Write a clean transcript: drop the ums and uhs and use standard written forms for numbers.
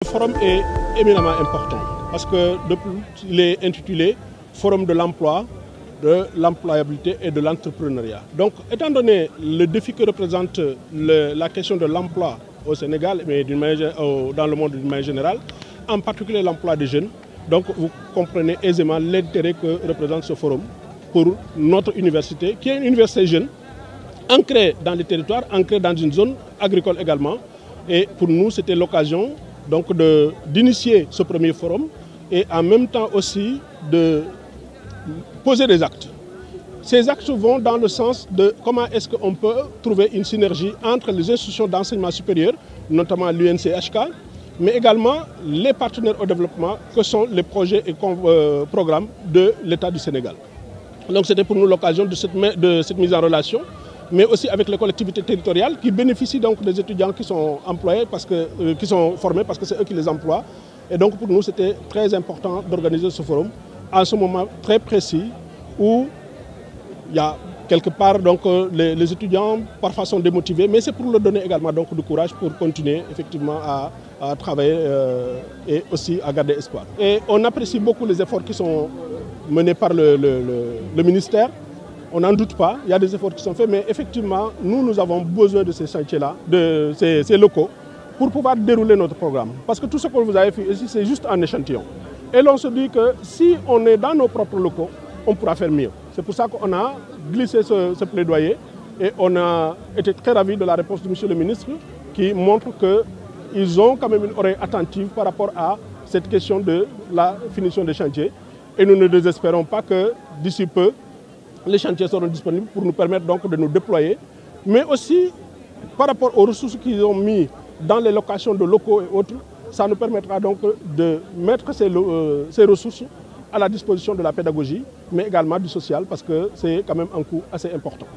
Le forum est éminemment important parce qu'il est intitulé Forum de l'emploi, de l'employabilité et de l'entrepreneuriat. Donc, étant donné le défi que représente la question de l'emploi au Sénégal, mais dans le monde d'une manière générale, en particulier l'emploi des jeunes, donc vous comprenez aisément l'intérêt que représente ce forum pour notre université, qui est une université jeune, ancrée dans les territoires, ancrée dans une zone agricole également. Et pour nous, c'était l'occasion donc d'initier ce premier forum et en même temps aussi de poser des actes. Ces actes vont dans le sens de comment est-ce qu'on peut trouver une synergie entre les institutions d'enseignement supérieur, notamment l'UNCHK, mais également les partenaires au développement que sont les projets et programmes de l'État du Sénégal. Donc c'était pour nous l'occasion de cette mise en relation, mais aussi avec les collectivités territoriales qui bénéficient donc des étudiants qui sont employés, qui sont formés parce que c'est eux qui les emploient. Et donc pour nous c'était très important d'organiser ce forum à ce moment très précis où il y a quelque part donc, les étudiants parfois sont démotivés, mais c'est pour leur donner également donc, du courage pour continuer effectivement à travailler et aussi à garder espoir. Et on apprécie beaucoup les efforts qui sont menés par le ministère. On n'en doute pas, il y a des efforts qui sont faits, mais effectivement, nous avons besoin de ces chantiers-là, de ces locaux, pour pouvoir dérouler notre programme. Parce que tout ce que vous avez fait ici, c'est juste un échantillon. Et l'on se dit que si on est dans nos propres locaux, on pourra faire mieux. C'est pour ça qu'on a glissé ce plaidoyer et on a été très ravis de la réponse de M. le ministre qui montre qu'ils ont quand même une oreille attentive par rapport à cette question de la finition des chantiers. Et nous ne désespérons pas que d'ici peu, les chantiers seront disponibles pour nous permettre donc de nous déployer, mais aussi par rapport aux ressources qu'ils ont mis dans les locations de locaux et autres, ça nous permettra donc de mettre ces ressources à la disposition de la pédagogie, mais également du social, parce que c'est quand même un coût assez important.